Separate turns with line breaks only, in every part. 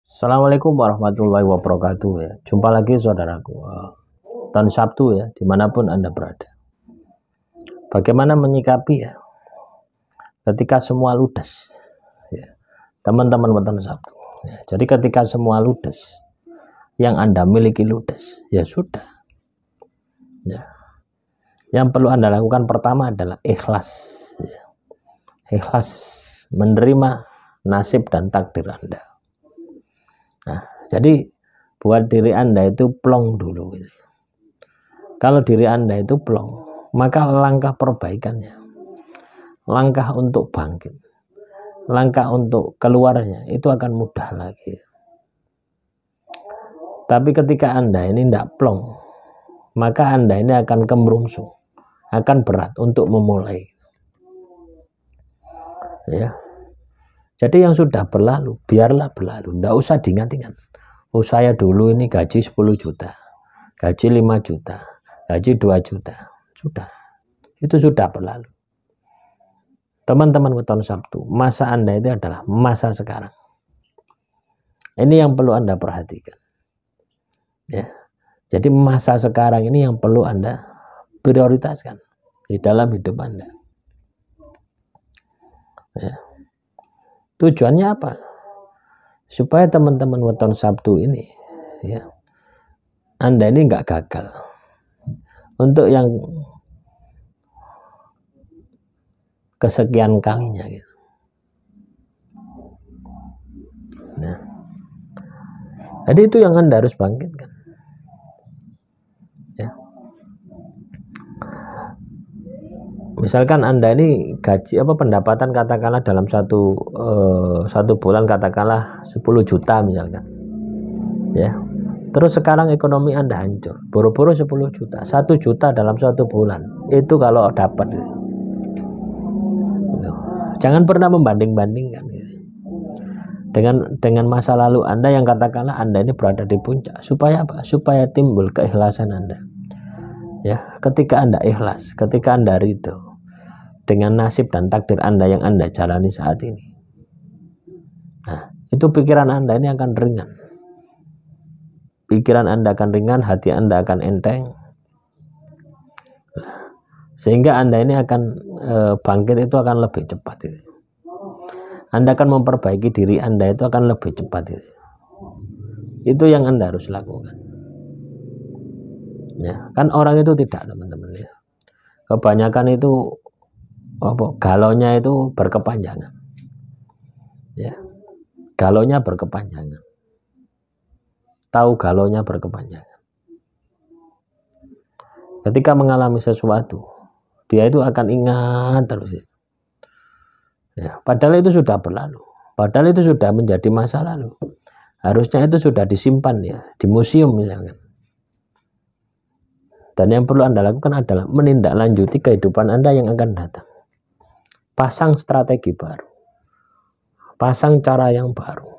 Assalamualaikum warahmatullahi wabarakatuh ya. Jumpa lagi saudaraku tahun Sabtu ya, dimanapun Anda berada. Bagaimana menyikapi ya ketika semua ludes ya, teman-teman tahun Sabtu ya. Jadi ketika semua ludes, yang Anda miliki ludes, ya sudah ya. Yang perlu Anda lakukan pertama adalah ikhlas ya. Ikhlas menerima nasib dan takdir Anda. Nah, jadi buat diri Anda itu plong dulu gitu. Kalau diri Anda itu plong, maka langkah perbaikannya, langkah untuk bangkit, langkah untuk keluarnya itu akan mudah lagi. Tapi ketika Anda ini tidak plong, maka Anda ini akan kemerungsung, akan berat untuk memulai ya. Jadi yang sudah berlalu, biarlah berlalu. Tidak usah diingat-ingat. Oh, saya dulu ini gaji 10 juta, gaji 5 juta, gaji 2 juta. Sudah. Itu sudah berlalu. Teman-teman weton Sabtu, masa Anda itu adalah masa sekarang. Ini yang perlu Anda perhatikan. Ya. Jadi masa sekarang ini yang perlu Anda prioritaskan di dalam hidup Anda. Ya. Tujuannya apa? Supaya teman-teman weton Sabtu ini ya, Anda ini nggak gagal untuk yang kesekian kalinya gitu. Nah, jadi itu yang Anda harus bangkitkan ya. Misalkan Anda ini gaji pendapatan katakanlah dalam satu bulan katakanlah 10 juta misalkan ya. Terus sekarang ekonomi Anda hancur, boro-boro 10 juta, 1 juta dalam 1 bulan itu kalau dapat gitu. Jangan pernah membanding-bandingkan gitu. Dengan masa lalu Anda yang katakanlah Anda ini berada di puncak. Supaya apa? Supaya timbul keikhlasan Anda ya. Ketika Anda ikhlas, ketika Anda ridho dengan nasib dan takdir Anda yang Anda jalani saat ini, nah, itu pikiran Anda ini akan ringan. Pikiran Anda akan ringan, hati Anda akan enteng. Nah, sehingga Anda ini akan bangkit itu akan lebih cepat itu. Anda akan memperbaiki diri Anda itu akan lebih cepat itu. Itu yang Anda harus lakukan. Ya, kan orang itu tidak, teman-teman ya. Kebanyakan itu galaunya itu berkepanjangan ya. Galaunya berkepanjangan, tahu galaunya berkepanjangan. Ketika mengalami sesuatu, dia itu akan ingat terus ya. Padahal itu sudah berlalu, padahal itu sudah menjadi masa lalu. Harusnya itu sudah disimpan ya di museum misalkan. Dan yang perlu Anda lakukan adalah menindaklanjuti kehidupan Anda yang akan datang. Pasang strategi baru, pasang cara yang baru.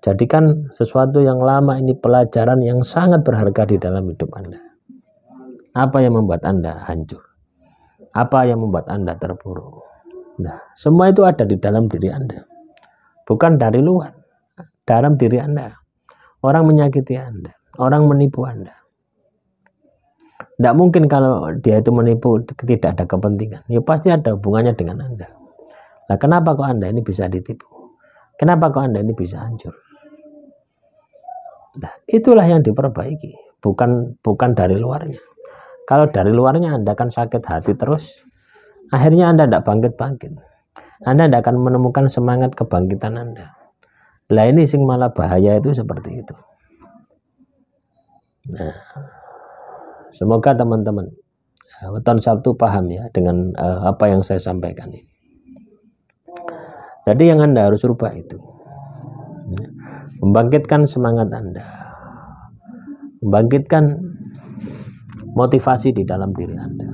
Jadikan sesuatu yang lama ini pelajaran yang sangat berharga di dalam hidup Anda. Apa yang membuat Anda hancur? Apa yang membuat Anda terpuruk? Nah, semua itu ada di dalam diri Anda, bukan dari luar. Dalam diri Anda, orang menyakiti Anda, orang menipu Anda. Tidak mungkin kalau dia itu menipu tidak ada kepentingan. Ya pasti ada hubungannya dengan Anda. Nah, kenapa kok Anda ini bisa ditipu? Kenapa kok Anda ini bisa hancur? Nah, itulah yang diperbaiki, bukan dari luarnya. Kalau dari luarnya Anda akan sakit hati terus, akhirnya Anda tidak bangkit-bangkit. Anda tidak akan menemukan semangat kebangkitan Anda. Lah ini sing malah bahaya itu seperti itu. Nah, semoga teman-teman weton Sabtu paham ya dengan apa yang saya sampaikan ini. Jadi yang Anda harus rubah itu membangkitkan semangat Anda, membangkitkan motivasi di dalam diri Anda.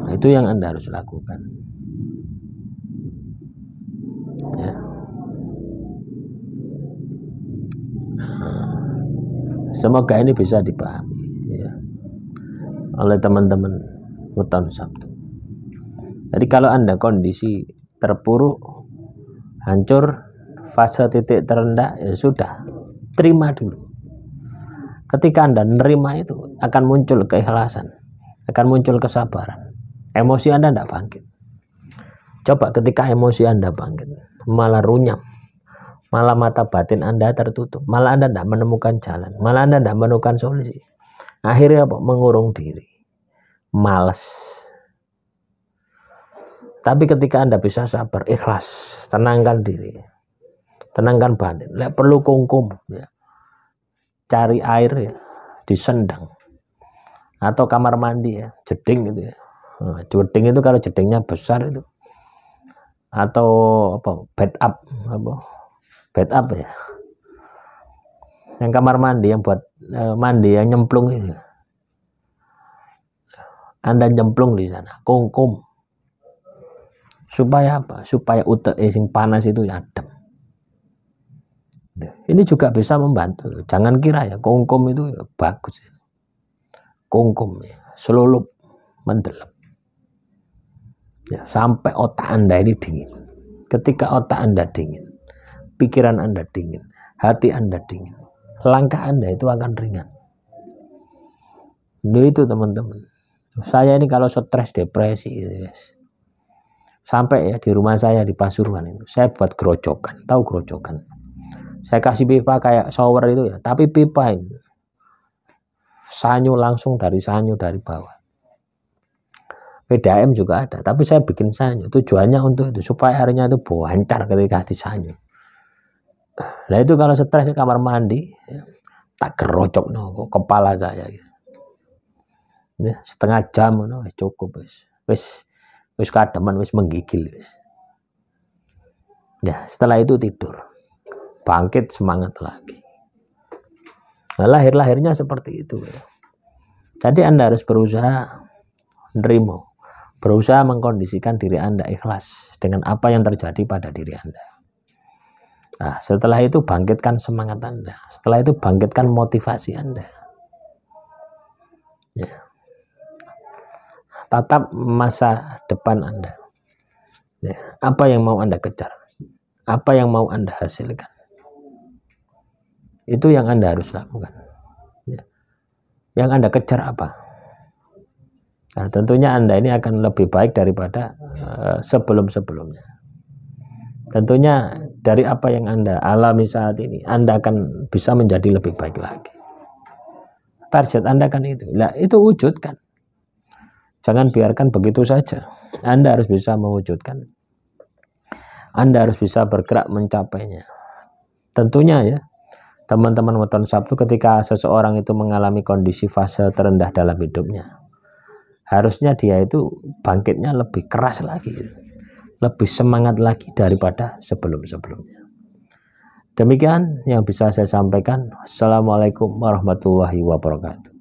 Nah, itu yang Anda harus lakukan ya. Semoga ini bisa dipahami ya, oleh teman-teman weton Sabtu. Jadi kalau Anda kondisi terpuruk, hancur, fase titik terendah, ya sudah, terima dulu. Ketika Anda menerima itu, akan muncul keikhlasan, akan muncul kesabaran. Emosi Anda tidak bangkit. Coba ketika emosi Anda bangkit, malah runyam, malah mata batin Anda tertutup, malah Anda tidak menemukan jalan, malah Anda tidak menemukan solusi. Akhirnya apa? Mengurung diri, malas. Tapi ketika Anda bisa sabar, ikhlas, tenangkan diri, tenangkan batin. Lek perlu kungkum, ya, cari air ya, disendang, atau kamar mandi ya, jeding gitu ya. Nah, jeding itu kalau jedingnya besar itu, atau apa, bed up ya, yang kamar mandi yang buat mandi yang nyemplung itu, Anda nyemplung di sana, kungkum. Supaya apa? Supaya utek sing panas itu adem. Ini juga bisa membantu. Jangan kira ya kungkum itu ya bagus. Kungkum ya, selulup, mendelep. Ya, sampai otak Anda ini dingin. Ketika otak Anda dingin, pikiran Anda dingin, hati Anda dingin, langkah Anda itu akan ringan. Nah, itu teman-teman. Saya ini kalau stres, depresi gitu, yes. Sampai ya di rumah saya di Pasuruan itu, saya buat gerojokan, tahu gerojokan? Saya kasih pipa kayak shower itu ya, tapi pipa ini sanyu langsung dari bawah. PDAM juga ada, tapi saya bikin sanyu. Tujuannya untuk itu, supaya airnya itu lancar ketika disanyu. Nah itu kalau stres di kamar mandi, ya, tak gerojok no kepala saya. Gitu. Ya, setengah jam no, cukup wis kademan, wis menggigil wis. Ya, setelah itu tidur. Bangkit semangat lagi. Nah, lahirnya seperti itu. Ya. Jadi Anda harus berusaha nerimo, berusaha mengkondisikan diri Anda ikhlas dengan apa yang terjadi pada diri Anda. Nah, setelah itu bangkitkan semangat Anda. Setelah itu bangkitkan motivasi Anda. Ya. Tatap masa depan Anda. Ya, apa yang mau Anda kejar? Apa yang mau Anda hasilkan? Itu yang Anda harus lakukan. Ya. Yang Anda kejar apa? Nah, tentunya Anda ini akan lebih baik daripada sebelum-sebelumnya. Tentunya dari apa yang Anda alami saat ini, Anda akan bisa menjadi lebih baik lagi. Target Anda kan itu. Nah, itu wujudkan. Jangan biarkan begitu saja. Anda harus bisa mewujudkan. Anda harus bisa bergerak mencapainya. Tentunya ya, teman-teman Weton Sabtu, ketika seseorang itu mengalami kondisi fase terendah dalam hidupnya, harusnya dia itu bangkitnya lebih keras lagi, lebih semangat lagi daripada sebelum-sebelumnya. Demikian yang bisa saya sampaikan. Assalamualaikum warahmatullahi wabarakatuh.